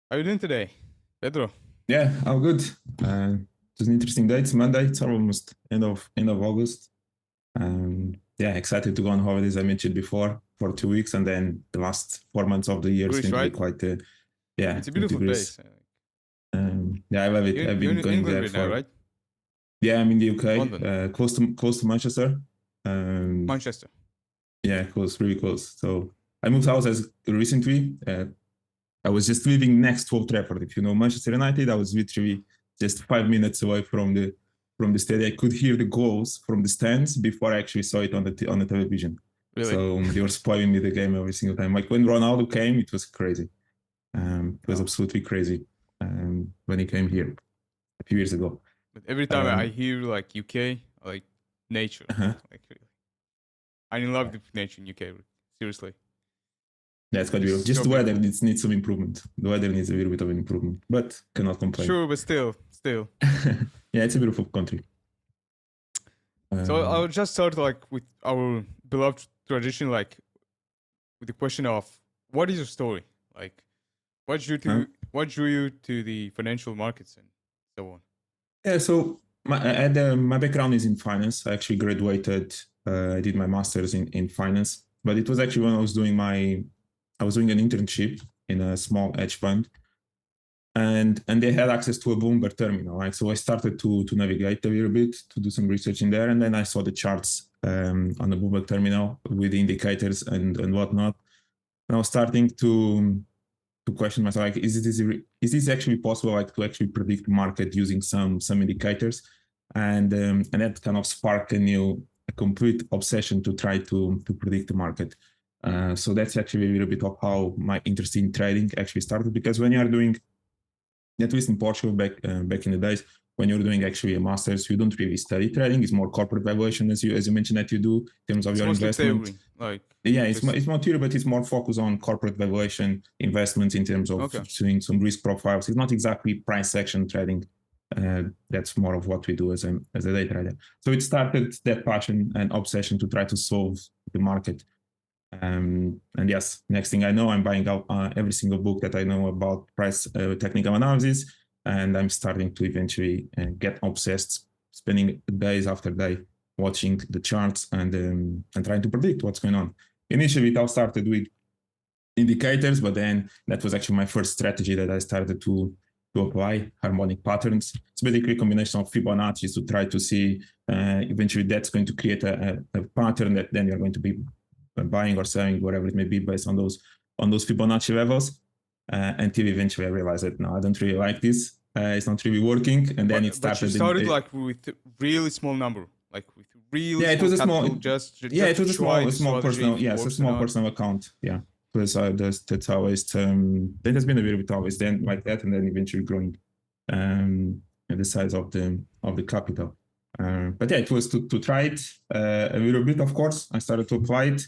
How are you doing today, Pedro? Yeah, all good. It's an interesting day. It's Monday. It's almost end of August. Yeah, excited to go on holidays. I mentioned before for 2 weeks, and then the last 4 months of the year is Greece, going to be right? quite. It's a Going to beautiful Greece. place. Yeah, I love it. I've You're been in going England there right now, for. right? Yeah, I'm in the UK, London, close to Manchester. Um, Manchester. yeah, close, really close. So I moved house as recently. I was just living next to Old Trafford. If you know Manchester United, I was literally just 5 minutes away from the stadium. I could hear the goals from the stands before I actually saw it on the television. Really? So they were spoiling me the game every single time. Like when Ronaldo came, it was crazy. It was Oh. absolutely crazy when he came here a few years ago. But every time I Um, hear like UK, like nature, uh-huh. like I'm in love with nature in UK. Seriously, That's quite beautiful. just Just so the weather beautiful. needs some improvement. The weather needs a little bit of an improvement, but cannot complain. Sure, but still. Yeah, it's a beautiful country. So I'll Um, just start like with our beloved tradition, like with the question of what is your story? Like, huh? what drew you to the financial markets and so on? Yeah, so my background is in finance. I actually graduated. I did my master's in finance, but it was actually when I was doing an internship in a small hedge fund, and they had access to a Bloomberg terminal. Right, so I started to navigate a little bit to do some research in there, and then I saw the charts on the Bloomberg terminal with the indicators and whatnot. And I was starting to question myself, like, is this actually possible, like to actually predict the market using some indicators, and that kind of sparked a complete obsession to try to predict the market. So that's actually a little bit of how my interest in trading actually started, because when you are doing, at least in Portugal back in the days, when you're doing actually a master's, you don't really study trading. It's more corporate valuation, as you mentioned that you do in terms of It's your mostly investment. theory, like Yeah, just it's more theory, but it's more focused on corporate valuation, investments in terms of okay. doing some risk profiles. It's not exactly price action trading. That's more of what we do as a day trader. So it started that passion and obsession to try to solve the market. And yes, next thing I know, I'm buying out every single book that I know about price technical analysis, and I'm starting to eventually get obsessed, spending days after day watching the charts and trying to predict what's going on. Initially, it all started with indicators, but then that was actually my first strategy that I started to apply, harmonic patterns. It's basically a combination of Fibonacci to try to see eventually that's going to create a pattern that then you're going to be buying or selling, whatever it may be, based on those Fibonacci levels. Until eventually I realized that no, I don't really like this. It's not really working, and then it But you started started like with really small number, like with really yeah, it small was a small. capital, Yeah, just it to was a try small, a the small strategy personal. if it Yes, a works or small not. personal account. Yeah, because that's always. That has been a little bit always then like that, and then eventually growing, at the size of the capital. But yeah, it was to try it a little bit. Of course, I started to apply it,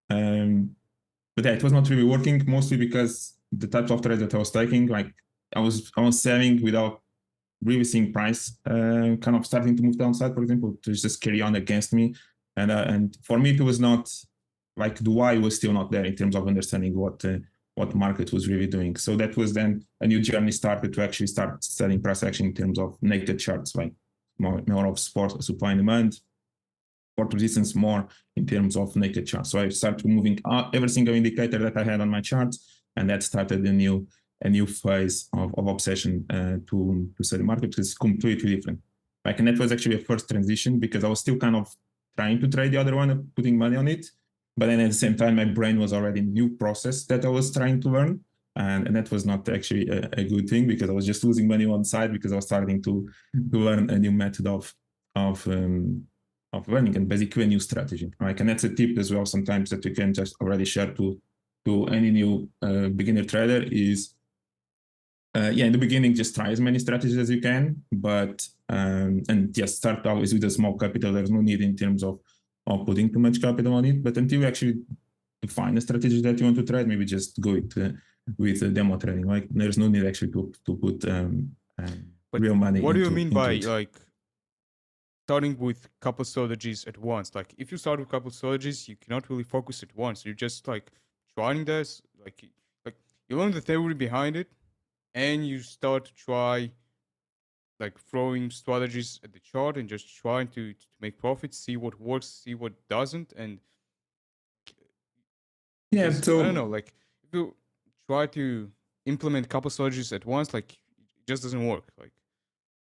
but yeah, it was not really working. Mostly because the types of trades that I was taking, like I was selling without really seeing price kind of starting to move downside, for example, to just carry on against me. And for me, it was not like the why was still not there in terms of understanding what market was really doing. So that was then a new journey started to actually start studying price action in terms of naked charts, like more of supply and demand, for resistance, more in terms of naked charts. So I started moving every single indicator that I had on my charts, and that started a new phase of obsession to study market, which is completely different. Like, and that was actually a first transition because I was still kind of trying to trade the other one and putting money on it, but then at the same time my brain was already in a new process that I was trying to learn. And that was not actually a good thing, because I was just losing money on the side because I was starting to learn a new method of learning and basically a new strategy, right? And that's a tip as well sometimes that you can just already share to any new beginner trader is, in the beginning, just try as many strategies as you can, but and just start always with a small capital. There's no need in terms of putting too much capital on it, but until you actually define a strategy that you want to trade, maybe just go with demo trading. Like, there's no need actually to put But real money what do you into mean by it. like starting with couple strategies at once? Like if you start with couple strategies, you cannot really focus at once. You're just like trying this, like you learn the theory behind it, and you start to try like throwing strategies at the chart and just trying to make profits, see what works, see what doesn't, and Yeah, just I don't so know, like if you try to implement a couple strategies at once, like it just doesn't work. Like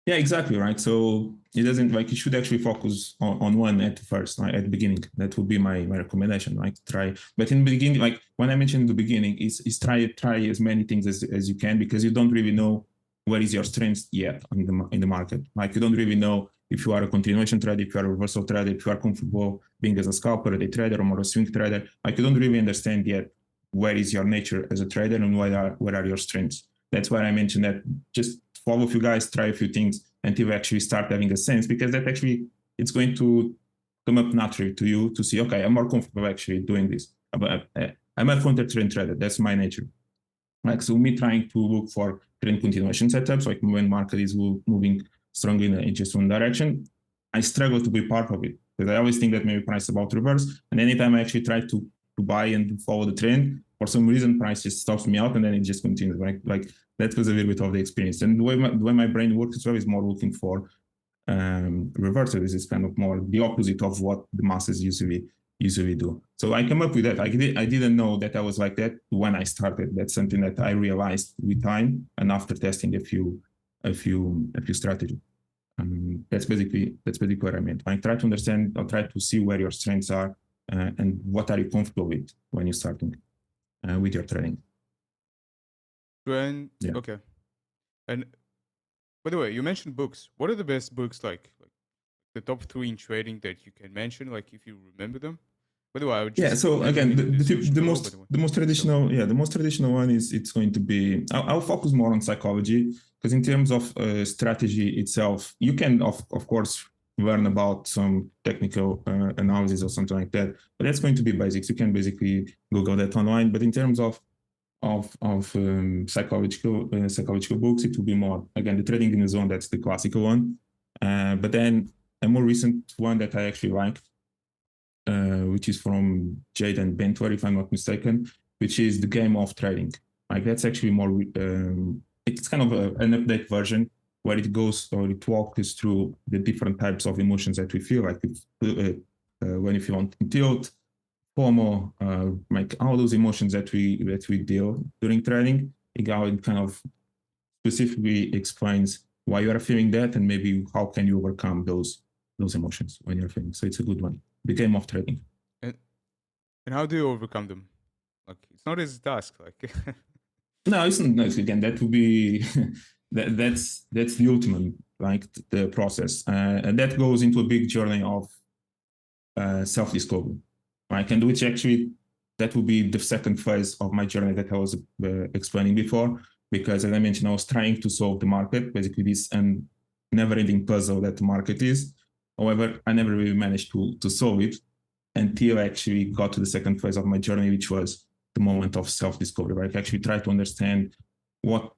yeah, exactly, right. So it doesn't like you should actually focus on one at first, right, at the beginning. That would be my recommendation, right? Try, but in the beginning, like when I mentioned in the beginning, is try as many things as you can, because you don't really know where is your strength yet in the market. Like you don't really know if you are a continuation trader, if you are a reversal trader, if you are comfortable being as a scalper, a day trader, or more a swing trader. Like you don't really understand yet where is your nature as a trader and where are your strengths. That's why I mentioned that just for all of you guys, try a few things until you actually start having a sense, because that actually it's going to come up naturally to you to see, okay, I'm more comfortable actually doing this. But I'm a counter trend trader. That's my nature. Like, so me trying to look for trend continuation setups, like when market is moving strongly in just one direction, I struggle to be part of it because I always think that maybe price is about to reverse. And anytime I actually try to buy and follow the trend, for some reason, price just stops me out and then it just continues. Like that was a little bit of the experience. And the way my brain works as well is more looking for reversal. This is kind of more the opposite of what the masses usually do. So I came up with that. I didn't know that I was like that when I started. That's something that I realized with time and after testing a few strategies. That's basically what I meant. I try to understand, or try to see where your strengths are and what are you comfortable with when you're starting with your trading. trend, Yeah. okay. And by the way, you mentioned books. What are the best books like the top three in trading that you can mention? Like if you remember them. By the way, I would Yeah. just So never again, been in this social below, but the most tell me. traditional, yeah, the most traditional one is it's going to be. I'll focus more on psychology because in terms of strategy itself, you can of course learn about some technical analysis or something like that, but that's going to be basics. You can basically Google that online. But in terms of psychological books, it will be more again the trading in the zone. That's the classical one. But then a more recent one that I actually like, which is from Jaden Bentwer, if I'm not mistaken, which is the game of trading. Like that's actually more, it's kind of an update version where it goes or it walks us through the different types of emotions that we feel, like when you feel on tilt, FOMO, like all those emotions that we deal during trading. It kind of specifically explains why you are feeling that and maybe how can you overcome those emotions when you're feeling. So it's a good one. The game of trading. And and how do you overcome them? Like it's not easy task. Like No, it's not. No, again, that would be that's the ultimate, like the process, and that goes into a big journey of self-discovery, right? And which actually that would be the second phase of my journey that I was explaining before, because as I mentioned, I was trying to solve the market, basically this never-ending puzzle that the market is. However, I never really managed to solve it until I actually got to the second phase of my journey, which was the moment of self-discovery, where I actually try to understand what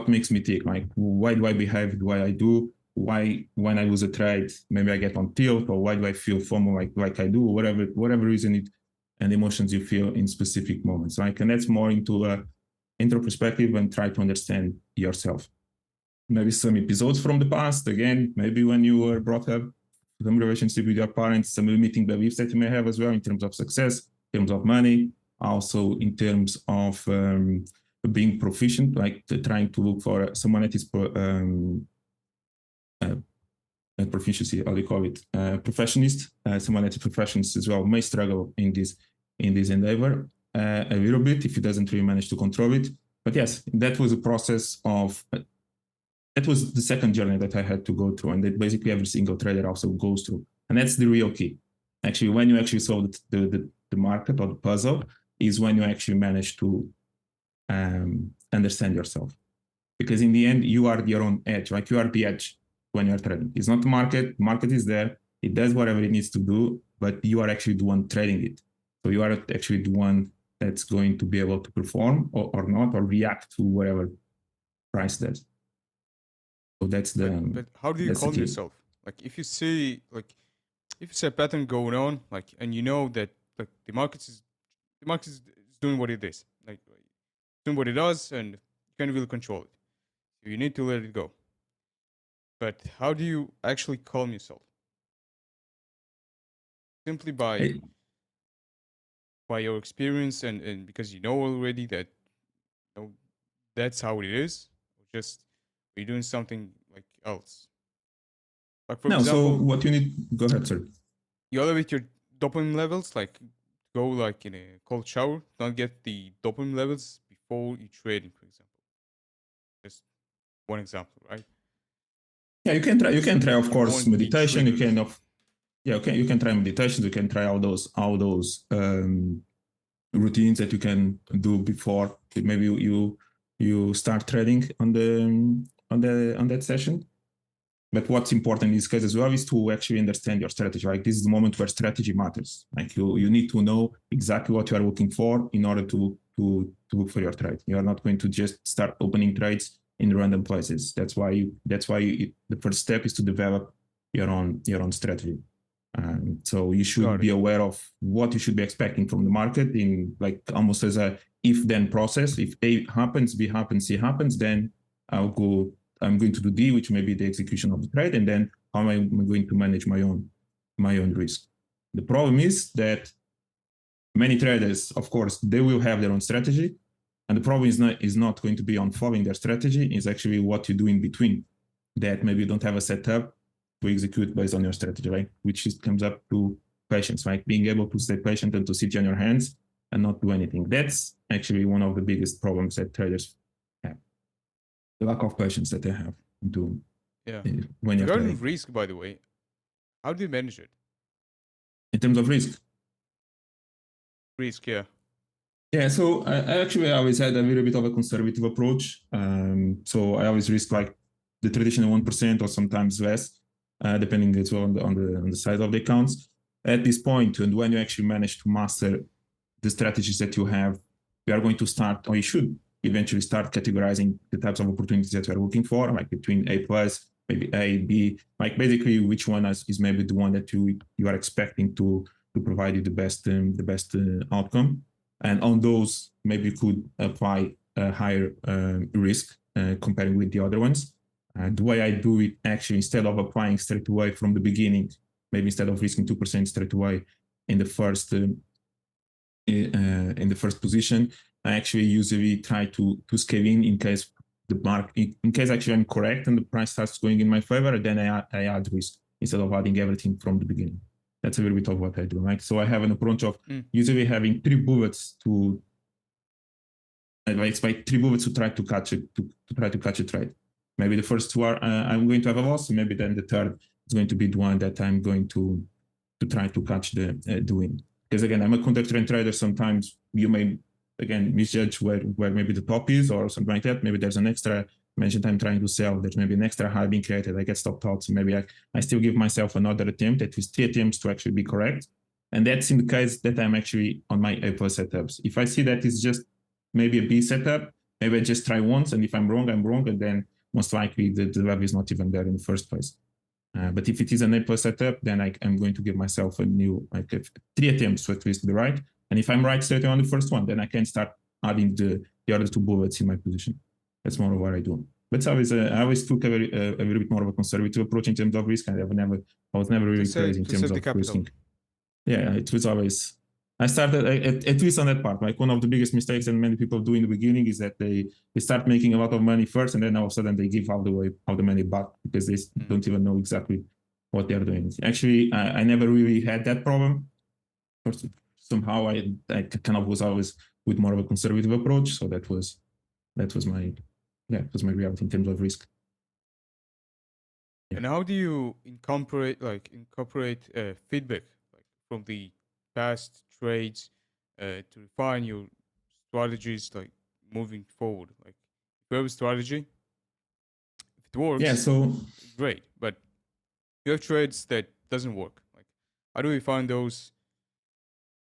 makes me tick, like why do I behave the way I do, why when I lose a trade maybe I get on tilt, or why do I feel FOMO like I do, or whatever reason it and emotions you feel in specific moments. Like, and that's more into a intro perspective and try to understand yourself. Maybe some episodes from the past, again, maybe when you were brought up, some relationship with your parents, some limiting beliefs that you may have as well in terms of success, in terms of money, also in terms of being proficient, like trying to look for someone that is proficiency, how do you call it, professionist, someone that is professionist as well may struggle in this endeavor a little bit if he doesn't really manage to control it. But yes, that was a process of that was the second journey that I had to go through, and that basically every single trader also goes through. And that's the real key. Actually, when you actually solve the market or the puzzle, is when you actually manage to understand yourself. Because in the end, you are your own edge, like you are the edge when you're trading. It's not the market. The market is there. It does whatever it needs to do, but you are actually the one trading it. So you are actually the one that's going to be able to perform or not, or react to whatever price does. So that's but how do you the calm key. yourself? Like if you see a pattern going on, like and you know that like the market is doing what it is, like doing what it does, and you can't really control it. You need to let it go. But how do you actually calm yourself? Simply Hey, by your experience and because you know already that you know, that's how it is, or just you're doing something like else. Like for no, so example, what you need, go ahead, sir. you elevate your dopamine levels, like go like in a cold shower, don't get the dopamine levels before you trading, for example. Just one example, right? Yeah, you can try, of You course, won't be meditation. You triggered. can, yeah, okay, you can try meditation. You can try all those routines that you can do before maybe you start trading on on that session. But what's important in this case as well is to actually understand your strategy. Like this is the moment where strategy matters. Like you need to know exactly what you are looking for in order to look for your trade. You are not going to just start opening trades in random places. That's why the first step is to develop your own strategy. So you should Got be it. aware of what you should be expecting from the market in like almost as a if-then process. If A happens, B happens, C happens, then I'm going to do D, which may be the execution of the trade, and then how am I going to manage my own risk? The problem is that many traders, of course, they will have their own strategy, and the problem is not going to be on following their strategy. It's actually what you do in between. That maybe you don't have a setup to execute based on your strategy, right? Which comes up to patience, right? Being able to stay patient and to sit on your hands and not do anything. That's actually one of the biggest problems that traders have. The lack of patience that they have to Yeah. when you're Regarding trading. risk, by the way, how do you manage it? In terms of risk, Risk, yeah. yeah, so I actually always had a little bit of a conservative approach. So I always risk like the traditional 1% or sometimes less, depending as well on the size of the accounts. At this point, and when you actually manage to master the strategies that you have, you are going to start, or you should eventually start categorizing the types of opportunities that you are looking for, like between A plus, maybe A, B, like basically which one is maybe the one that you are expecting to provide you the best outcome. And on those, maybe you could apply a higher risk comparing with the other ones. The way I do it, actually, instead of applying straight away from the beginning, maybe instead of risking 2% straight away in the first position, I actually usually try to scale in case the market, in case actually I'm correct and the price starts going in my favor, then I add risk instead of adding everything from the beginning. That's a little bit of what I do, right? So I have an approach of usually having three bullets to try to catch it, to try to catch a trade. Maybe the first two are I'm going to have a loss, maybe then the third is going to be the one that I'm going to try to catch the win. Because again, I'm a counter trend trader. Sometimes you may again misjudge where maybe the top is or something like that. Maybe there's an extra mentioned I'm trying to sell. There's maybe an extra high being created. I get stop thoughts. Maybe I still give myself another attempt, at least 3 attempts to actually be correct. And that's in the case that I'm actually on my A plus setups. If I see that it's just maybe a B setup, maybe I just try once. And if I'm wrong, I'm wrong. And then most likely the level is not even there in the first place. But if it is an A plus setup, then I'm going to give myself a new, like 3 attempts to at least be right. And if I'm right straight on the first one, then I can start adding the other 2 bullets in my position. That's more of what I do. But I always took a little bit more of a conservative approach in terms of risk. I was never really crazy in terms of risking. Yeah, it was always. I started at least on that part. Like one of the biggest mistakes that many people do in the beginning is that they start making a lot of money first, and then all of a sudden they give all the money back because they don't even know exactly what they're doing. Actually, I never really had that problem. Somehow I kind of was always with more of a conservative approach. So that was my reality in terms of risk. And how do you incorporate feedback like from the past trades to refine your strategies like moving forward? Like if you have a strategy, if it works, Yeah, so great. But you have trades that doesn't work. Like how do we find those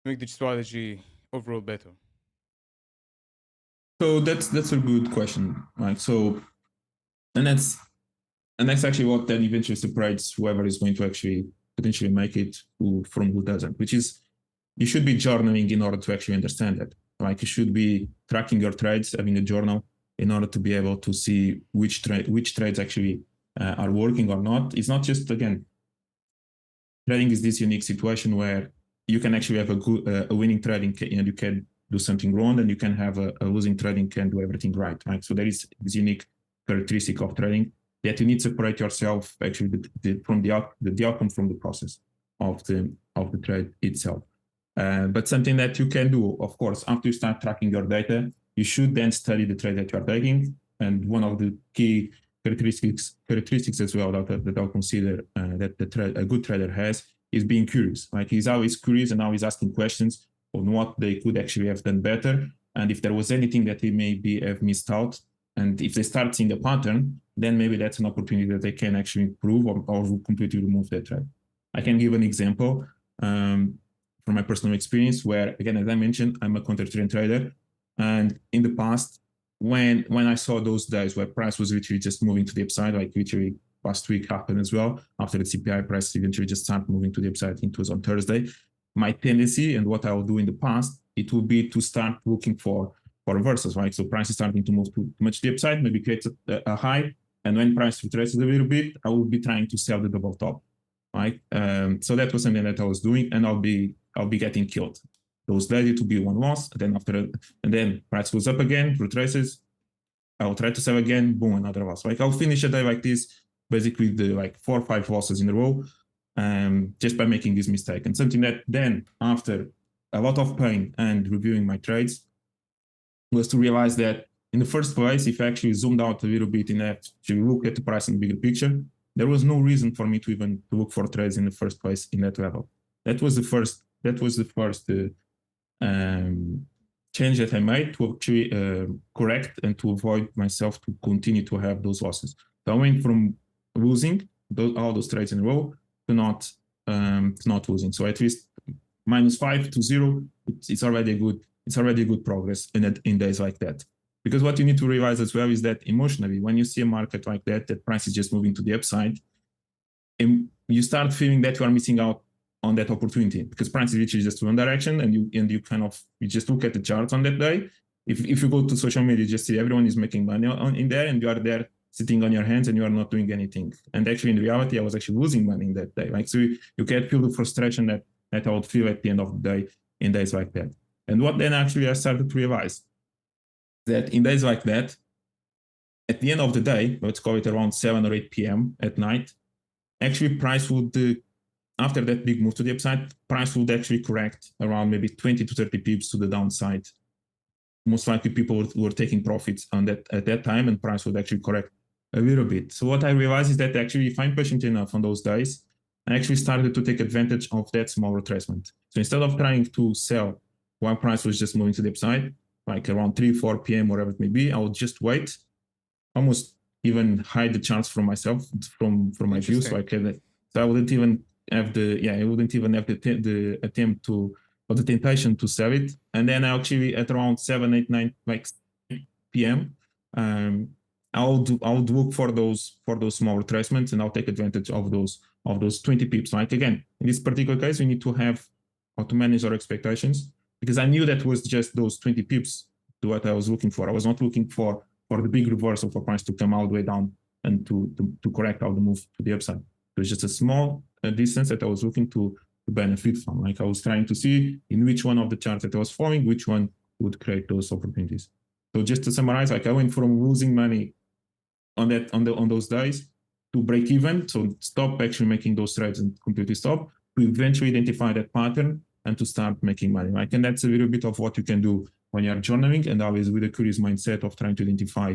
to make the strategy overall better? so that's a good question, right? So and that's actually what then eventually separates whoever is going to actually potentially make it from who doesn't, which is you should be journaling in order to actually understand it. Like you should be tracking your trades, having a journal in order to be able to see which trades actually are working or not. It's not just, again, trading is this unique situation where you can actually have a winning trading and you can do something wrong, and you can have a losing trading can do everything right? So there is this unique characteristic of trading that you need to separate yourself actually from the outcome from the process of the trade itself. But something that you can do, of course, after you start tracking your data, you should then study the trade that you are taking. And one of the key characteristics as well that I'll consider that a good trader has is being curious. Like, he's always curious and always asking questions on what they could actually have done better, and if there was anything that they maybe have missed out. And if they start seeing a pattern, then maybe that's an opportunity that they can actually improve or completely remove that trade. I can give an example from my personal experience where, again, as I mentioned, I'm a counter trend trader. And in the past, when I saw those days where price was literally just moving to the upside, like literally last week happened as well, after the CPI price eventually just started moving to the upside, I think it was on Thursday, my tendency and what I will do in the past, it will be to start looking for reversals, right? So price is starting to move too much to the upside, maybe creates a high, and when price retraces a little bit, I will be trying to sell the double top, right? So that was something that I was doing, and I'll be getting killed. Those days it will be one loss, and then price goes up again, retraces, I will try to sell again, boom, another loss. Like, I'll finish a day like this, basically the 4 or 5 losses in a row, just by making this mistake. And something that then, after a lot of pain and reviewing my trades, was to realize that in the first place, if I actually zoomed out a little bit in that to look at the price in the bigger picture, there was no reason for me to even look for trades in the first place in that level. That was the first change that I made to actually correct and to avoid myself to continue to have those losses. So I went from losing all those trades in a row to not losing. So at least -5 to 0, it's already a good progress in days like that. Because what you need to realize as well is that emotionally, when you see a market like that price is just moving to the upside, you start feeling that you are missing out on that opportunity, because price is literally just one direction, and you just look at the charts on that day. If you go to social media, you just see everyone is making money in there, and you are there sitting on your hands and you are not doing anything. And actually, in reality, I was actually losing money in that day. Like, so you can feel the frustration that I would feel at the end of the day in days like that. And what then actually I started to realize that in days like that, at the end of the day, let's call it around 7 or 8 p.m. at night, actually price would, after that big move to the upside, price would actually correct around maybe 20 to 30 pips to the downside. Most likely people were taking profits on that at that time, and price would actually correct a little bit. So what I realized is that actually, if I'm patient enough on those days, I actually started to take advantage of that small retracement. So instead of trying to sell while price was just moving to the upside, like around 3, 4 p.m., whatever it may be, I would just wait, almost even hide the charts from myself, from my view. So I wouldn't even have the attempt to, or the temptation to sell it. And then actually at around 7, 8, 9, like p.m., I would look for those small retracements, and I'll take advantage of those 20 pips. Like, again, in this particular case, we need to have how to manage our expectations, because I knew that was just those 20 pips to what I was looking for. I was not looking for the big reversal for price to come all the way down and to correct all the move to the upside. It was just a small distance that I was looking to benefit from. Like, I was trying to see in which one of the charts that I was following, which one would create those opportunities. So just to summarize, like, I went from losing money on those days to break even, so stop actually making those trades and completely stop, to eventually identify that pattern and to start making money. Like, and that's a little bit of what you can do when you're journaling, and always with a curious mindset of trying to identify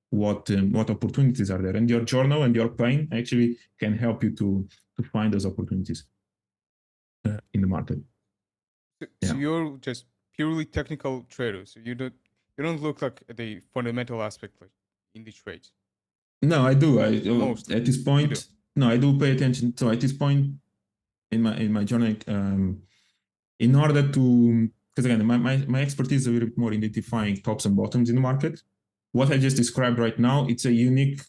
what opportunities are there. And your journal and your pain actually can help you to find those opportunities in the market. So you're just purely technical trader. So you don't look like the fundamental aspect, like in the trades. No, I do. At this point, no, I do pay attention. So at this point in my journaling, in order to, because again, my expertise is a little bit more identifying tops and bottoms in the market. What I just described right now, it's a unique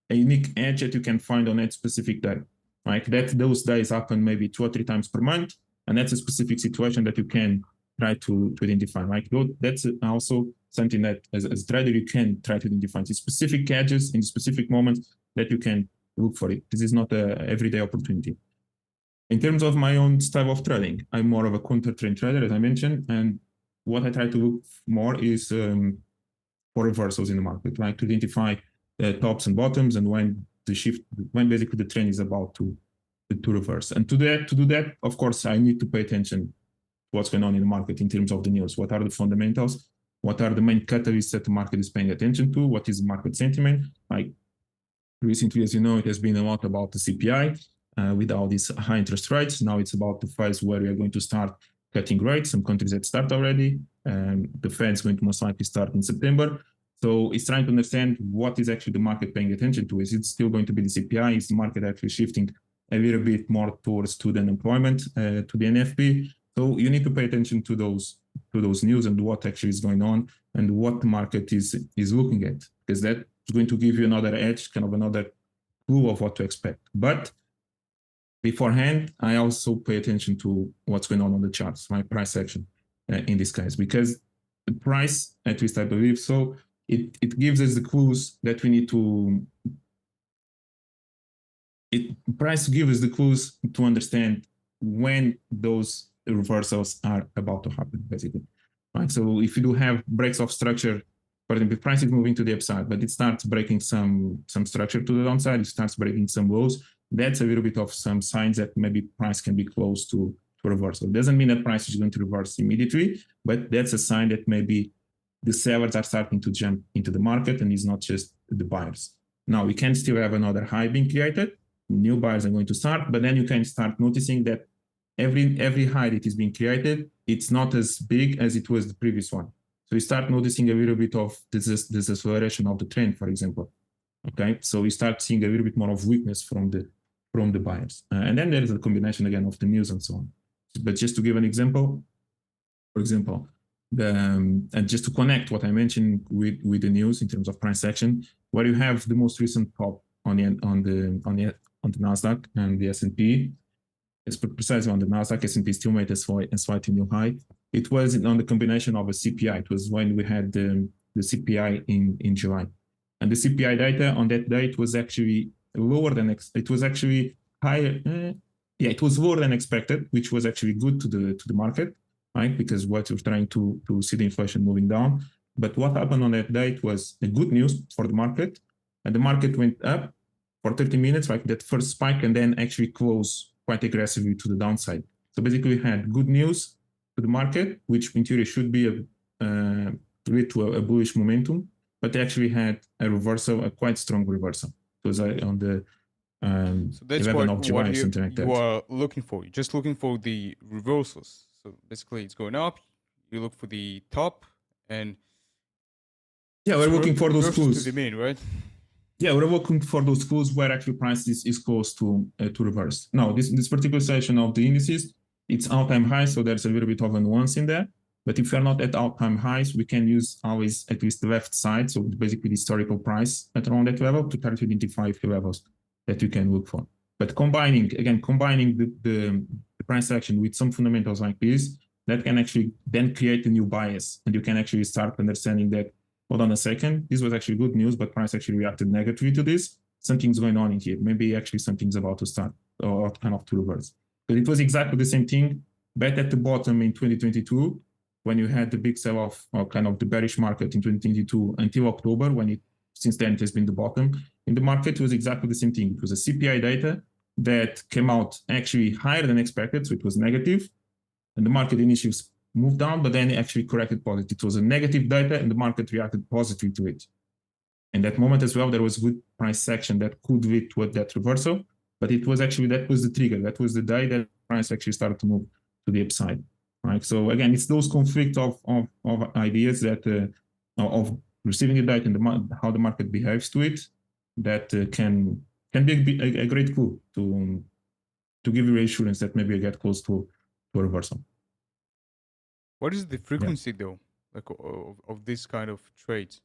edge that you can find on that specific day. Like, that those days happen maybe 2 or 3 times per month, and that's a specific situation that you can try to identify. Like, that's also something that as a trader you can try to identify in specific edges, in specific moments that you can look for it. This is not a everyday opportunity. In terms of my own style of trading, I'm more of a counter trend trader, as I mentioned, and what I try to look more is for reversals in the market, right? To identify tops and bottoms and when basically the trend is about to reverse. And to do that, of course, I need to pay attention to what's going on in the market in terms of the news. What are the fundamentals? What are the main catalysts that the market is paying attention to? What is market sentiment? Like recently, as you know, it has been a lot about the CPI with all these high interest rates. Now it's about the phase where we are going to start cutting rates. Some countries that start already. The Fed is going to most likely start in September. So it's trying to understand what is actually the market paying attention to. Is it still going to be the CPI? Is the market actually shifting a little bit more towards student employment, to the NFP? So you need to pay attention to those news and what actually is going on and what the market is looking at, because that's going to give you another edge, kind of another clue of what to expect. But beforehand, I also pay attention to what's going on the charts, my price action in this case, because the price, at least I believe so, it gives us the clues that we need to. Price gives us the clues to understand when those reversals are about to happen, basically. Right. So if you do have breaks of structure, for example, if price is moving to the upside, but it starts breaking some structure to the downside, it starts breaking some lows, that's a little bit of some signs that maybe price can be close to reversal. It doesn't mean that price is going to reverse immediately, but that's a sign that maybe the sellers are starting to jump into the market and it's not just the buyers. Now, we can still have another high being created. New buyers are going to start, but then you can start noticing that every high that is being created, it's not as big as it was the previous one. So you start noticing a little bit of this acceleration of the trend, for example. Okay, so you start seeing a little bit more of weakness from the buyers, and then there is a combination again of the news and so on. But just to give an example, for example, and just to connect what I mentioned with the news in terms of price action, where you have the most recent top on the Nasdaq and the S&P. It's precisely on the Nasdaq. S&P still made a slight new high. It was on the combination of a CPI. It was when we had the CPI in July, and the CPI data on that day was actually lower than it was actually higher. It was lower than expected, which was actually good to the market, right? Because what you're trying to see the inflation moving down. But what happened on that day was a good news for the market, and the market went up for 30 minutes, like that first spike, and then actually closed quite aggressively to the downside. So basically, we had good news to the market, which in theory should be lead to a bullish momentum, but they actually had a reversal, a quite strong reversal. It was on the so that's 11th of July, what something like that. You are looking for. You're just looking for the reversals. So basically, it's going up. You look for the top, and we're looking for those clues to the mean, right? We're looking for those clues where actually price is close to reverse. Now, this particular section of the indices, it's all-time high, so there's a little bit of a nuance in there. But if we're not at all-time highs, we can use always at least the left side, so basically the historical price at around that level to try to identify a few levels that you can look for. But combining the price action with some fundamentals like this, that can actually then create a new bias, and you can actually start understanding that, hold on a second, this was actually good news, but price actually reacted negatively to this. Something's going on in here. Maybe actually something's about to start or kind of to reverse. But it was exactly the same thing back at the bottom in 2022, when you had the big sell-off or kind of the bearish market in 2022 until October, since then it has been the bottom in the market. It was exactly the same thing. It was a CPI data that came out actually higher than expected, so it was negative, and the market initially moved down, but then it actually corrected positive. It was a negative data, and the market reacted positively to it. In that moment as well, there was good price action that could lead to that reversal, but it was actually, that was the trigger. That was the day that price actually started to move to the upside. Right. So again, it's those conflicts of ideas that of receiving a data and how the market behaves to it that can be a great clue to give you reassurance that maybe you get close to a reversal. What is the frequency though, like of this kind of trades?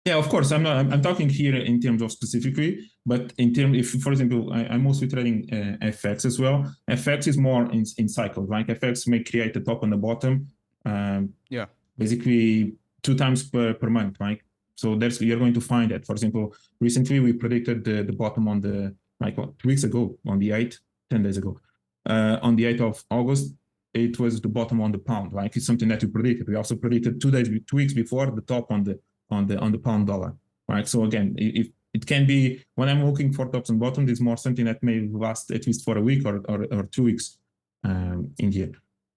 Yeah, of course. I'm talking here in terms of specifically, but in terms, if for example, I'm mostly trading FX as well. FX is more in cycles. Like FX may create the top and the bottom. Basically, 2 times per month, right? So you're going to find that. For example, recently we predicted the bottom on the, like what, 2 weeks ago, on the 8th, 10 days ago, on the 8th of August, it was the bottom on the pound, right? It's something that we predicted. We also predicted 2 weeks before the top on the pound dollar, right? So again, if it can be, when I'm looking for tops and bottoms, it's more something that may last at least for a week or 2 weeks in here.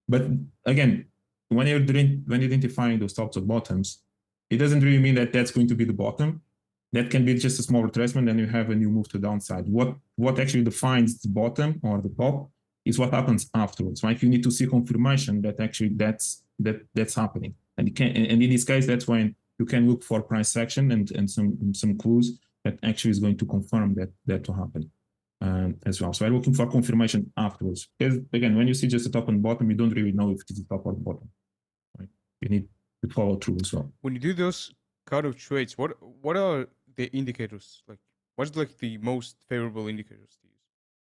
But again, when you're identifying those tops or bottoms, it doesn't really mean that that's going to be the bottom. That can be just a small retracement, and you have a new move to the downside. What actually defines the bottom or the top is what happens afterwards, right? You need to see confirmation that actually that's happening, and in this case, that's when you can look for price action and some clues that actually is going to confirm that will happen as well. So I'm looking for confirmation afterwards, because again, when you see just the top and bottom, you don't really know if it is the top or the bottom, right? You need to follow through as well. When you do those kind of trades, what are the indicators like? What's like the most favorable indicators to use?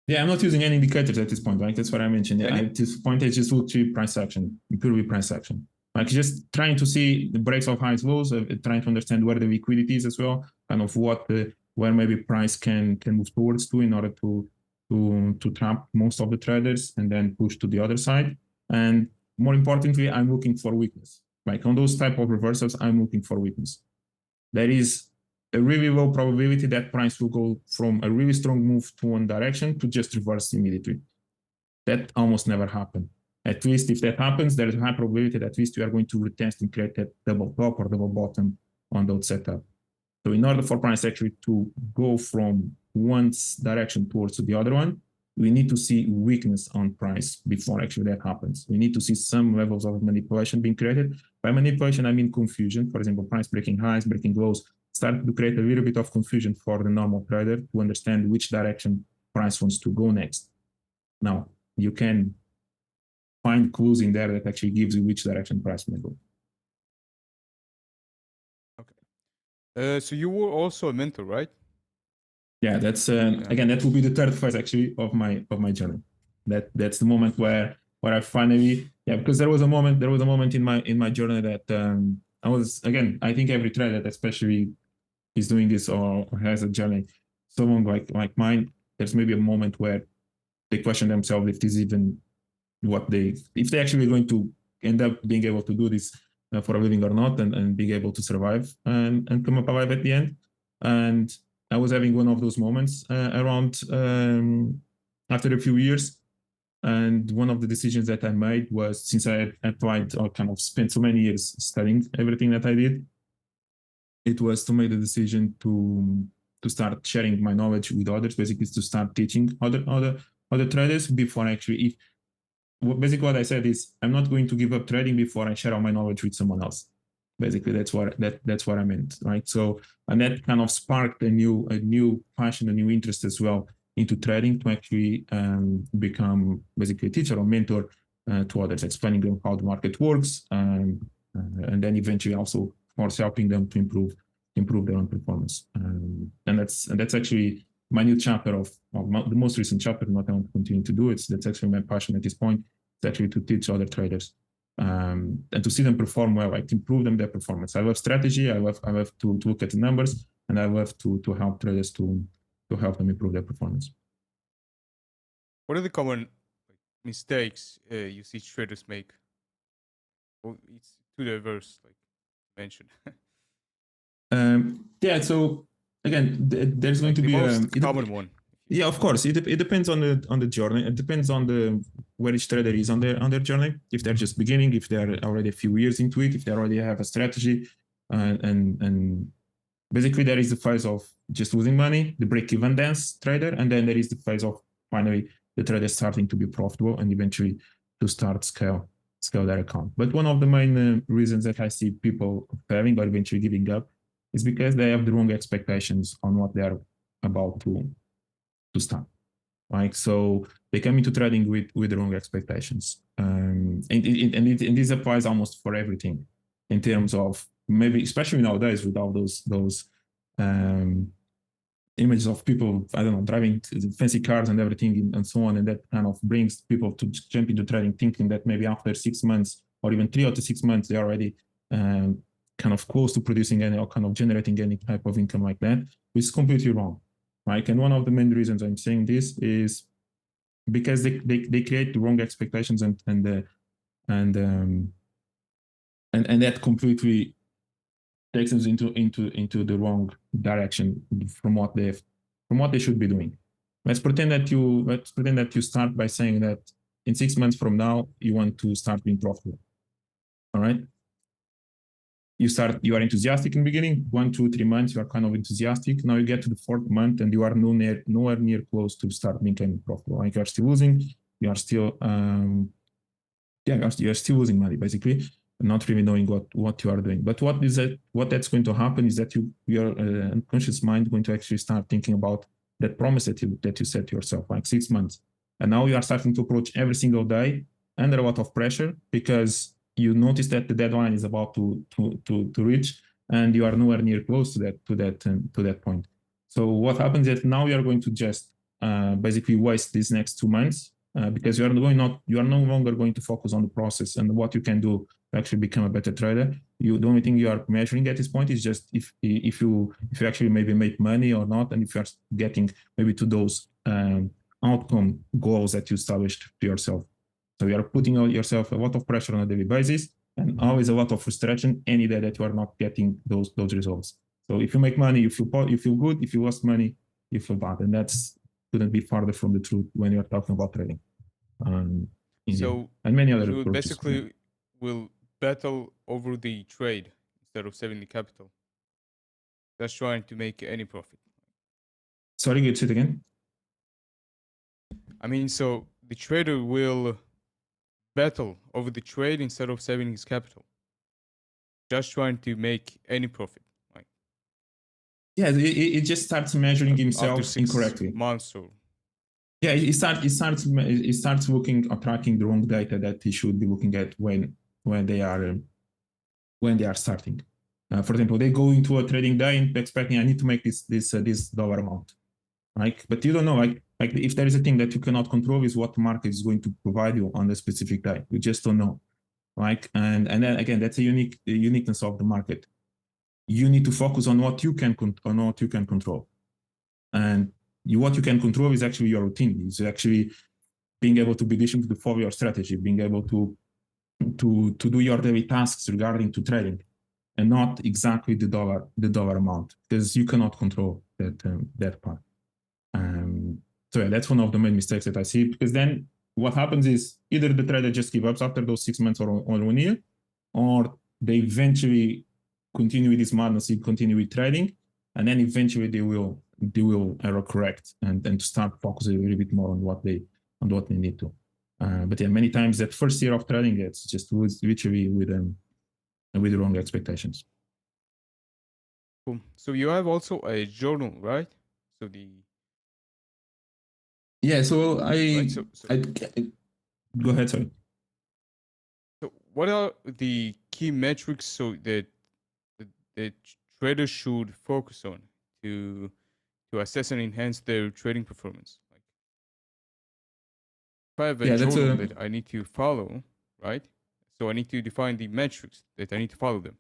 Yeah, I'm not using any indicators at this point, right? That's what I mentioned. At this point, I just look to price action, purely price action. Like just trying to see the breaks of highs, lows, trying to understand where the liquidity is as well, kind of where maybe price can move towards to in order to trap most of the traders and then push to the other side. And more importantly, I'm looking for weakness. Like on those type of reversals, I'm looking for weakness. There is a really low probability that price will go from a really strong move to one direction to just reverse immediately. That almost never happens. At least if that happens, there is a high probability that at least you are going to retest and create that double top or double bottom on those setup. So in order for price actually to go from one direction towards the other one, we need to see weakness on price before actually that happens. We need to see some levels of manipulation being created. By manipulation, I mean confusion. For example, price breaking highs, breaking lows, start to create a little bit of confusion for the normal trader to understand which direction price wants to go next. Now, you can find clues in there that actually gives you which direction price may go. Okay. So you were also a mentor, right? Yeah, that's again, that will be the third phase actually of my journey. That's the moment where I finally, because there was a moment in my journey that I was, again, I think every trader that especially is doing this or has a journey so long like mine, there's maybe a moment where they question themselves if this is even if they actually going to end up being able to do this for a living or not, and being able to survive and come up alive at the end. And I was having one of those moments around after a few years. And one of the decisions that I made was, since I had applied or kind of spent so many years studying everything that I did, it was to make the decision to start sharing my knowledge with others, basically to start teaching other traders before actually, basically what I said is, I'm not going to give up trading before I share all my knowledge with someone else. Basically, that's what I meant, right? So, and that kind of sparked a new passion, a new interest as well into trading, to actually become basically a teacher or mentor to others, explaining them how the market works, and then eventually also, of course, helping them to improve their own performance. And that's actually my new chapter of the most recent chapter, not I want to continue to do it. That's actually my passion at this point. It's actually to teach other traders and to see them perform well, like improve them their performance. I love strategy. I love to look at the numbers, and I love to help traders to help them improve their performance. What are the common mistakes you see traders make? Well, it's too diverse, like mentioned. Yeah. So again, there's going to be the most common one. Yeah, of course. It depends on the journey. It depends on where each trader is on their journey. If they're just beginning, if they're already a few years into it, if they already have a strategy, and basically there is the phase of just losing money, the break-even dance trader, and then there is the phase of finally the trader starting to be profitable and eventually to start scale their account. But one of the main reasons that I see people failing or eventually giving up is because they have the wrong expectations on what they are about to start, right? So they come into trading with the wrong expectations, and this applies almost for everything, in terms of maybe, especially nowadays, with all those images of people, I don't know, driving fancy cars and everything and so on, and that kind of brings people to jump into trading, thinking that maybe after 6 months or even 3 or 6 months they already kind of close to producing any or kind of generating any type of income like that, which is completely wrong, right? And one of the main reasons I'm saying this is because they create the wrong expectations and that completely takes us into the wrong direction from what they should be doing. Let's pretend that you start by saying that in 6 months from now you want to start being profitable. All right. You are enthusiastic in the beginning, 1, 2, 3 months, you are kind of enthusiastic. Now you get to the 4th month and you are nowhere near close to start becoming profitable. Like you are still losing, you are still you're still losing money basically, not really knowing what you are doing. But what that's going to happen is that your unconscious mind going to actually start thinking about that promise that you set to yourself, like 6 months. And now you are starting to approach every single day under a lot of pressure because you notice that the deadline is about to reach, and you are nowhere near close to that point. So what happens is that now you are going to just basically waste these next 2 months because you are no longer going to focus on the process and what you can do to actually become a better trader. The only thing you are measuring at this point is just if you actually maybe make money or not, and if you are getting maybe to those outcome goals that you established to yourself. So you are putting yourself a lot of pressure on a daily basis, and always a lot of frustration any day that you are not getting those results. So if you make money, you feel good. If you lost money, you feel bad, and that's couldn't be farther from the truth when you are talking about trading. And many other approaches. Basically will battle over the trade instead of saving the capital. That's trying to make any profit. Sorry, say it again. I mean, so the trader will battle over the trade instead of saving his capital. Just trying to make any profit. Like, yeah, it just starts measuring himself after 6 incorrectly. months or yeah, it starts looking or tracking the wrong data that he should be looking at when they are starting. For example, they go into a trading day and expecting I need to make this dollar amount, right? But you don't know, like if there is a thing that you cannot control is what the market is going to provide you on the specific day. You just don't know, right? And then again, that's a uniqueness of the market. You need to focus on what you can control, and what you can control is actually your routine. It's actually being able to be efficient to follow your strategy, being able to do your daily tasks regarding to trading, and not exactly the dollar amount, because you cannot control that part. So yeah, that's one of the main mistakes that I see, because then what happens is either the trader just gives up after those 6 months or 1 year, or they eventually continue with this madness, continue with trading, and then eventually they will error correct and to start focusing a little bit more on what they need to. But yeah, many times that first year of trading, it's just literally with the wrong expectations. Cool. So you have also a journal, right? So so I go ahead, sorry. So what are the key metrics so that the traders should focus on to assess and enhance their trading performance? Like, if I have a journal that I need to follow, right? So I need to define the metrics that I need to follow them.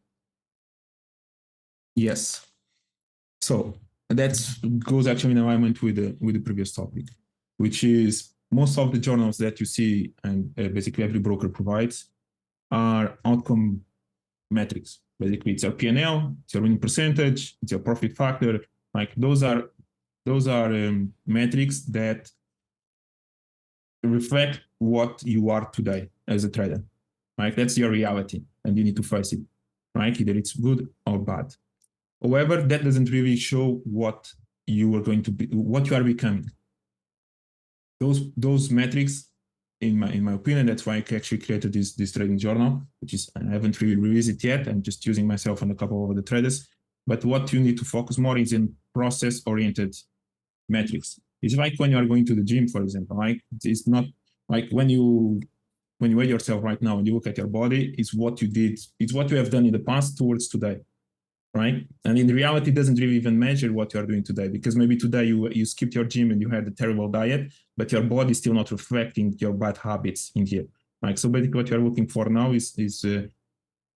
Yes. So that goes actually in alignment with the previous topic, which is most of the journals that you see and basically every broker provides are outcome metrics. Basically, it's your P&L, it's your winning percentage, it's your profit factor. Like those are metrics that reflect what you are today as a trader. Right? That's your reality, and you need to face it. Right? Either it's good or bad. However, that doesn't really show what you are going to be, what you are becoming. Those metrics, in my opinion, that's why I actually created this trading journal, which is I haven't really released it yet. I'm just using myself and a couple of the traders. But what you need to focus more is in process-oriented metrics. It's like when you are going to the gym, for example. Like it's not like when you weigh yourself right now and you look at your body, it's what you did, it's what you have done in the past towards today. Right? And in reality, it doesn't really even measure what you are doing today, because maybe today you skipped your gym and you had a terrible diet, but your body is still not reflecting your bad habits in here. Right? So basically what you're looking for now is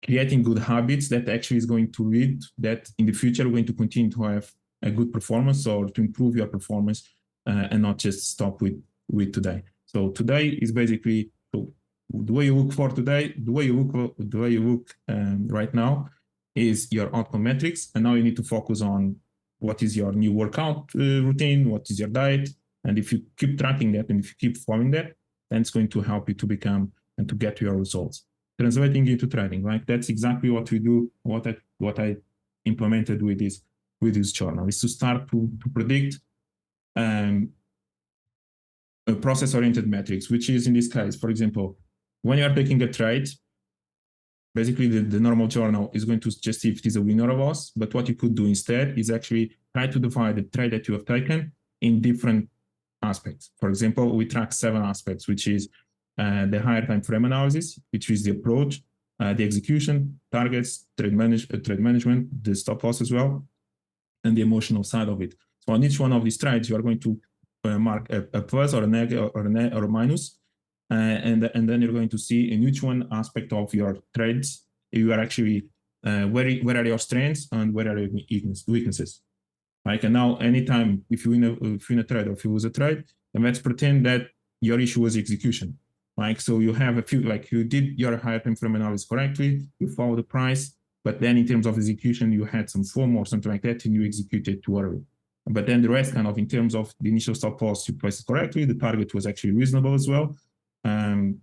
creating good habits that actually is going to lead that in the future we're going to continue to have a good performance or to improve your performance and not just stop with today. So today is basically the way you look for today, the way you look right now is your outcome metrics, and now you need to focus on what is your new workout routine, what is your diet, and if you keep tracking that and if you keep following that, then it's going to help you to become and to get to your results. Translating into trading, right? That's exactly what we do. What I implemented with this journal is to start to predict process-oriented metrics, which is in this case, for example, when you are taking a trade, basically the normal journal is going to just see if it is a win or a loss. But what you could do instead is actually try to divide the trade that you have taken in different aspects. For example, we track 7 aspects, which is the higher time frame analysis, which is the approach, the execution, targets, trade management, the stop loss as well, and the emotional side of it. So on each one of these trades, you are going to mark a plus or a negative or a minus, and then you're going to see in each one aspect of your trades, you are actually where are your strengths and where are your weaknesses. Right? And now, anytime if you win a trade or if you lose a trade, then let's pretend that your issue was execution. Like, so you have a few, like you did your higher time frame analysis correctly, you follow the price, but then in terms of execution, you had some FOMO or something like that, and you executed too early. But then the rest kind of in terms of the initial stop loss, you placed it correctly, the target was actually reasonable as well, and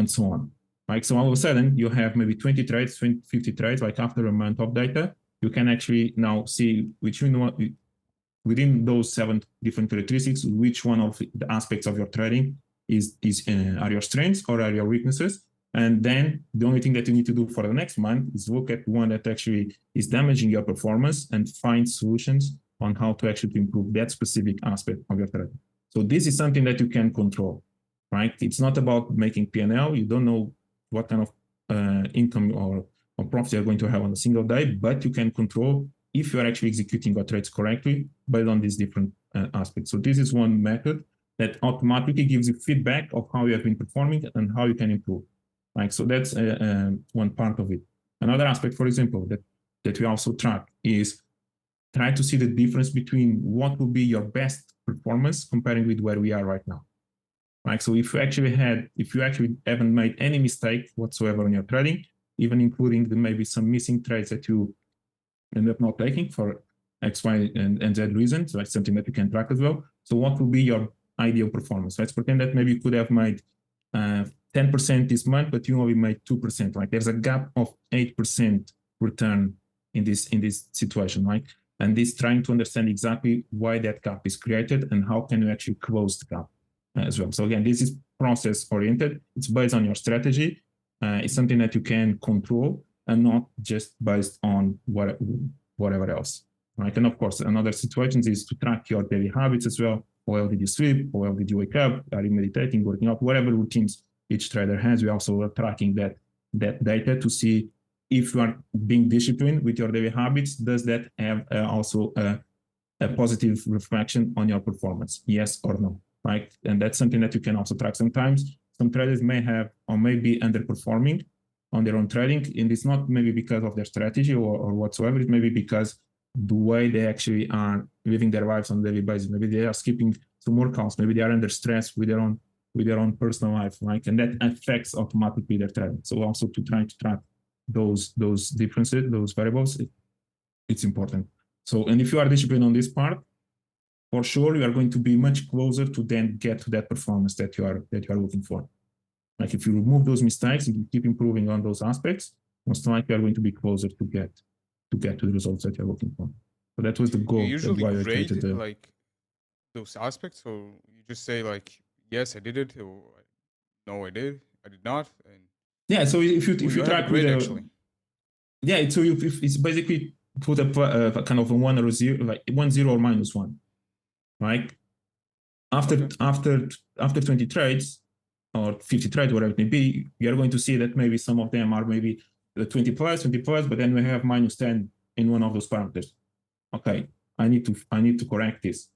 so on. Like, so all of a sudden you have maybe 20 trades, 50 trades, like after a month of data, you can actually now see within those 7 different characteristics, which one of the aspects of your trading are your strengths or are your weaknesses. And then the only thing that you need to do for the next month is look at one that actually is damaging your performance and find solutions on how to actually improve that specific aspect of your trading. So this is something that you can control, right? It's not about making P&L. You don't know what kind of income or profits you're going to have on a single day, but you can control if you're actually executing your trades correctly based on these different aspects. So this is one method that automatically gives you feedback of how you have been performing and how you can improve. Like, so that's one part of it. Another aspect, for example, that we also track is try to see the difference between what will be your best performance comparing with where we are right now. Right? So if you actually haven't made any mistake whatsoever on your trading, even including maybe some missing trades that you end up not taking for X, Y, and Z reasons, like something that you can track as well. So what will be your ideal performance? Let's pretend that maybe you could have made 10% this month, but you only made 2%. Like, there's a gap of 8% return in this situation, right? And this trying to understand exactly why that gap is created and how can you actually close the gap as well. So again, this is process oriented. It's based on your strategy. It's something that you can control and not just based on whatever else, right? And of course, another situation is to track your daily habits as well. How well did you sleep? How well did you wake up? Are you meditating, working out, whatever routines each trader has? We also are tracking that data to see if you are being disciplined with your daily habits. Does that have also a positive reflection on your performance? Yes or no, right? And that's something that you can also track. Sometimes some traders may have or may be underperforming on their own trading, and it's not maybe because of their strategy or whatsoever. It may be because the way they actually are living their lives on a daily basis. Maybe they are skipping some workouts. Maybe they are under stress with their own personal life, right? And that affects automatically their trading. So also to try to track those differences, those variables, it's important. So, and if you are disciplined on this part, for sure you are going to be much closer to then get to that performance that you are looking for. Like, if you remove those mistakes and you keep improving on those aspects, most likely you are going to be closer to get to the results that you're looking for. So that was the goal. You usually grade like those aspects, or you just say like, yes, I did it, or no, I did not, and yeah. So if you track with actually, yeah. So it's basically put a kind of a 1 or 0, like 1, 0 or -1, right? After 20 trades or 50 trades, whatever it may be, you're going to see that maybe some of them are maybe the 20 plus, but then we have -10 in one of those parameters. Okay, I need to correct this.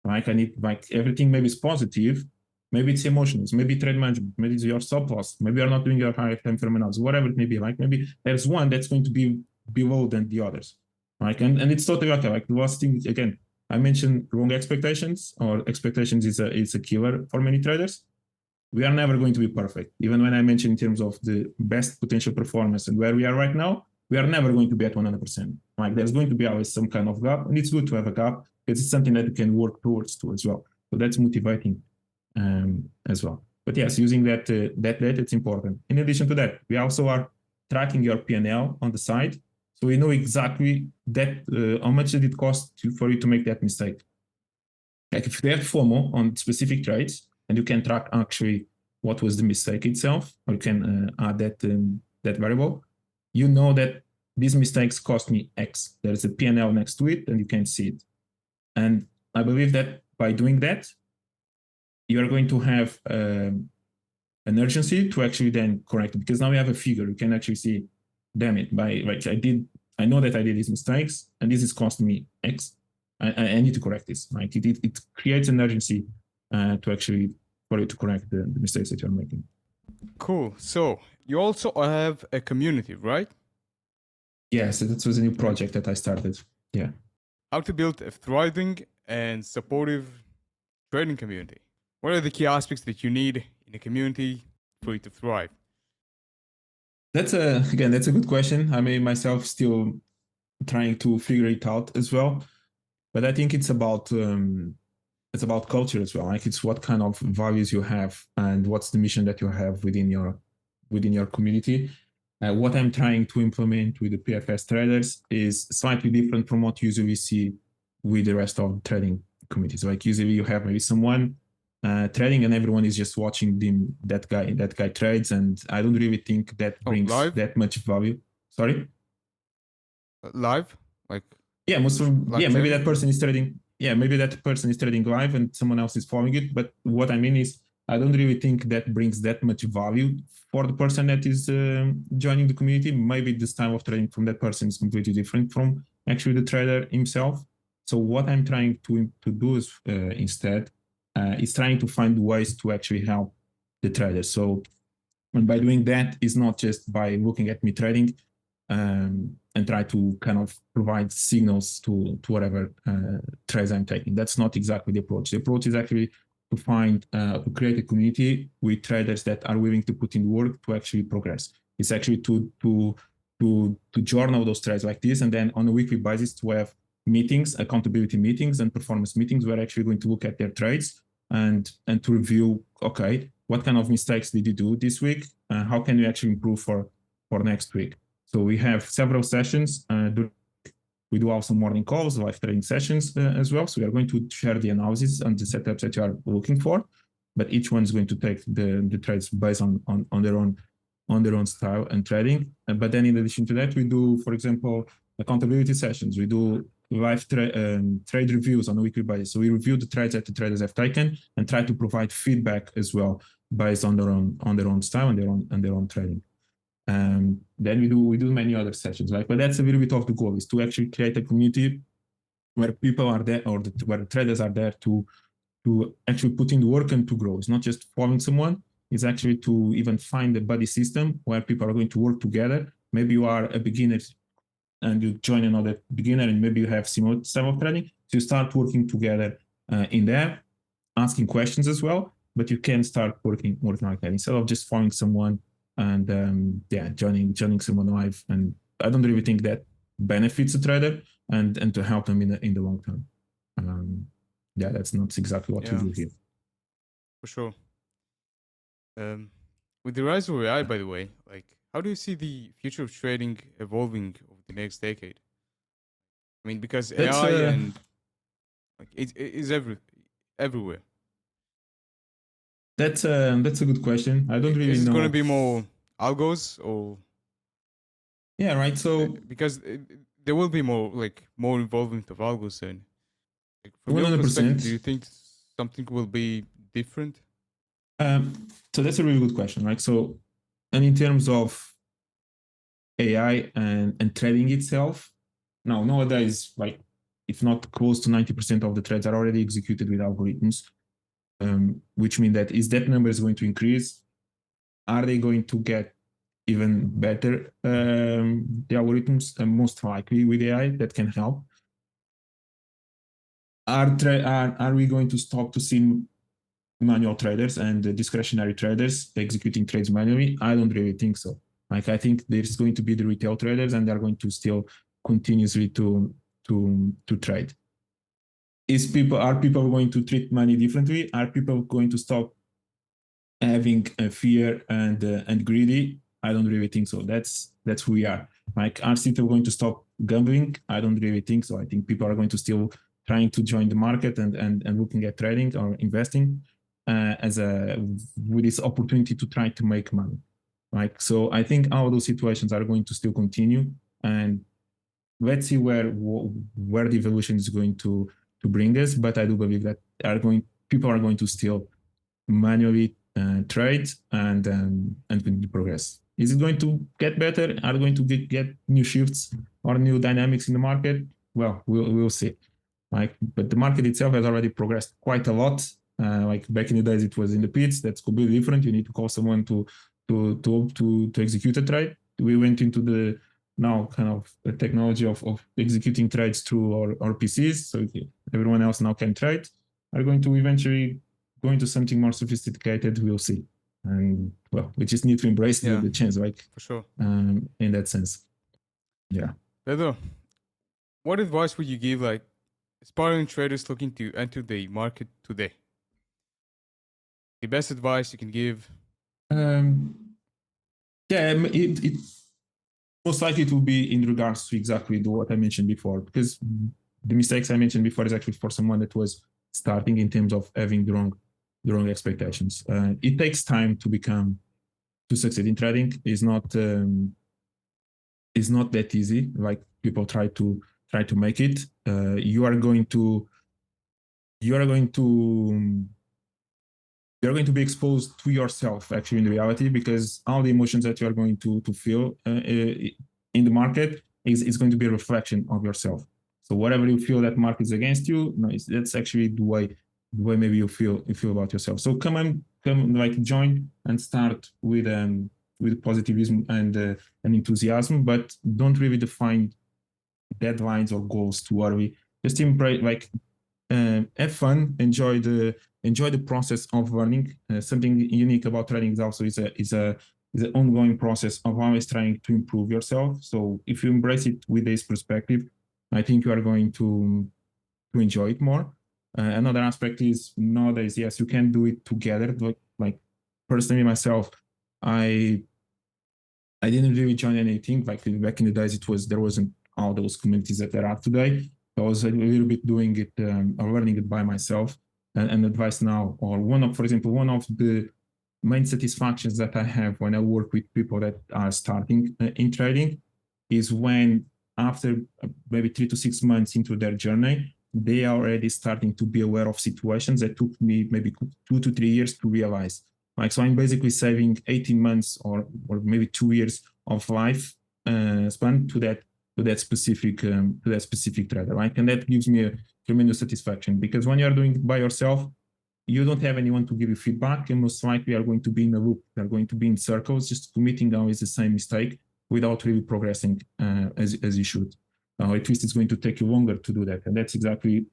Right? I need, like, everything maybe is positive, Maybe it's emotions, maybe trade management, maybe it's your stop loss, maybe you're not doing your higher time frame analysis, whatever it may be. Like maybe there's one that's going to be below than the others. Right. And it's totally okay. Like the last thing again, I mentioned wrong expectations, or expectations is a killer for many traders. We are never going to be perfect. Even when I mentioned in terms of the best potential performance and where we are right now, we are never going to be at 100%. Like there's going to be always some kind of gap, and it's good to have a gap because it's something that you can work towards too as well. So that's motivating as well. But yes, using that data, it's important. In addition to that, we also are tracking your P&L on the side, so we know exactly that how much did it cost for you to make that mistake. Like if you have FOMO on specific trades, and you can track actually what was the mistake itself, or you can add that variable, you know that these mistakes cost me X. There's a P&L next to it, and you can see it. And I believe that by doing that, you are going to have an urgency to actually then correct it, because now we have a figure. You can actually see, damn it, I know that I did these mistakes, and this is costing me X. I need to correct this. Like it creates an urgency to actually for you to correct the mistakes that you're making. Cool. So you also have a community, right? Yes, that was a new project that I started. Yeah. How to build a thriving and supportive trading community. What are the key aspects that you need in a community for it to thrive? That's a good question. I mean, myself still trying to figure it out as well. But I think it's about culture as well. Like it's what kind of values you have and what's the mission that you have within your community. What I'm trying to implement with the PFS traders is slightly different from what you usually see with the rest of the trading communities. Like usually you have maybe someone trading and everyone is just watching that guy trades, and I don't really think that brings that much value. Sorry? Live? Like yeah, maybe that person is trading. Yeah, maybe that person is trading live and someone else is following it. But what I mean is, I don't really think that brings that much value for the person that is joining the community. Maybe the style of trading from that person is completely different from actually the trader himself. So what I'm trying to do is instead is trying to find ways to actually help the trader. So, and by doing that, is not just by looking at me trading, and try to kind of provide signals to whatever trades I'm taking. That's not exactly the approach. The approach is actually to create a community with traders that are willing to put in work to actually progress. It's actually to journal those trades like this, and then on a weekly basis to have meetings, accountability meetings and performance meetings. We're actually going to look at their trades and to review, okay, what kind of mistakes did you do this week? How can you actually improve for next week? So we have several sessions. We do also morning calls, live trading sessions as well. So we are going to share the analysis and the setups that you are looking for, but each one is going to take the trades based on their own style and trading. But then in addition to that, we do, for example, accountability sessions. We do live trade reviews on a weekly basis. So we review the trades that the traders have taken and try to provide feedback as well based on their own style and their own trading. Then we do many other sessions, right? But that's a little bit of the goal, is to actually create a community where people are there, or where traders are there to actually put in the work and to grow. It's not just following someone. It's actually to even find a buddy system where people are going to work together. Maybe you are a beginner and you join another beginner, and maybe you have similar style of trading. So you start working together in there, asking questions as well. But you can start working like that instead of just following someone and joining someone live. And I don't really think that benefits a trader and to help them in the long term. That's not exactly what we do here. For sure. With the rise of AI, by the way, like how do you see the future of trading evolving over the next decade? I mean, because AI and like it is everywhere. That's a good question. I don't really know. Is it going to be more algos or? Yeah, right. So because there will be more involvement of algos soon. Like, from 100%. your perspective, do you think something will be different? So that's a really good question, right? So, and in terms of AI and trading itself, nowadays, like if not close to 90% of the trades are already executed with algorithms. which means that is that number is going to increase. Are they going to get even better the algorithms? Most likely with AI that can help. Are we going to stop to see manual traders and discretionary traders executing trades manually? I don't really think so. Like, I think there's going to be the retail traders, and they're going to still continuously to trade. Are people going to treat money differently? Are people going to stop having fear and greedy? I don't really think so. That's who we are. Like, are people going to stop gambling? I don't really think so. I think people are going to still trying to join the market and looking at trading or investing with this opportunity to try to make money. Like, so I think all those situations are going to still continue, and let's see where the evolution is going to bring us. But I do believe that people are going to still manually trade and continue to progress. Is it going to get better? Are going to get new shifts or new dynamics in the market? Well, we'll see. Like, but the market itself has already progressed quite a lot. Like back in the days, it was in the pits. That's completely different. You need to call someone to execute a trade. We went into the now kind of the technology of executing trades through our PCs. So everyone else now can trade. Are going to eventually go into something more sophisticated? We'll see. And well, we just need to embrace the change, like, for sure. In that sense. Yeah. Pedro, what advice would you give like aspiring traders looking to enter the market today? The best advice you can give? It most likely it will be in regards to exactly what I mentioned before, because the mistakes I mentioned before is actually for someone that was starting in terms of having the wrong expectations. It takes time to succeed in trading. It's not that easy. Like people try to make it. You are going to be exposed to yourself actually in reality, because all the emotions that you are going to feel in the market is going to be a reflection of yourself. So whatever you feel that market is against you, no, that's actually the way maybe you feel about yourself. So come like join and start with positivism and enthusiasm, but don't really define deadlines or goals to worry. Just embrace, like, have fun, enjoy the process of learning. Something unique about trading is also is an ongoing process of always trying to improve yourself. So if you embrace it with this perspective, I think you are going to enjoy it more. Another aspect is nowadays, yes, you can do it together. Like personally myself, I didn't really join anything. Like back in the days, there wasn't all those communities that there are today. I was a little bit doing it or learning it by myself. And advice now, or for example, one of the main satisfactions that I have when I work with people that are starting in trading is when after maybe 3 to 6 months into their journey, they are already starting to be aware of situations that took me maybe 2 to 3 years to realize. Like, so I'm basically saving 18 months or maybe 2 years of life span to that specific trader, right? And that gives me a tremendous satisfaction, because when you're doing it by yourself, you don't have anyone to give you feedback, and most likely are going to be in a loop. They're going to be in circles, just committing always the same mistake without really progressing as you should. At least it's going to take you longer to do that, and that's exactly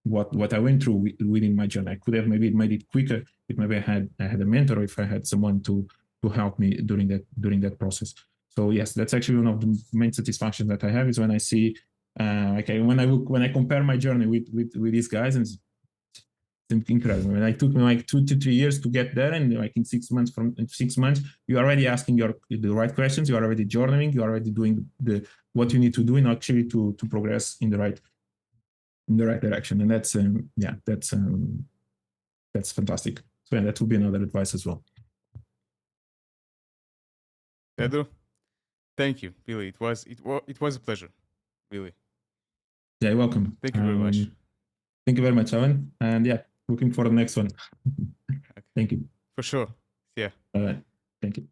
what I went through within my journey. I could have maybe made it quicker if maybe I had a mentor, or if I had someone to help me during that process. So yes, that's actually one of the main satisfactions that I have, is when I see, when I compare my journey with these guys, and it's incredible. And it took me like 2 to 3 years to get there, and like in 6 months, you're already asking the right questions, you're already journaling, you're already doing what you need to do in actually to progress in the right direction. And that's fantastic. So yeah, that would be another advice as well. Pedro, thank you, really. It was a pleasure, really. Yeah, you're welcome. Thank you very much. Thank you very much, Alan. And yeah, looking for the next one. Okay. Thank you. For sure. Yeah. All right. Thank you.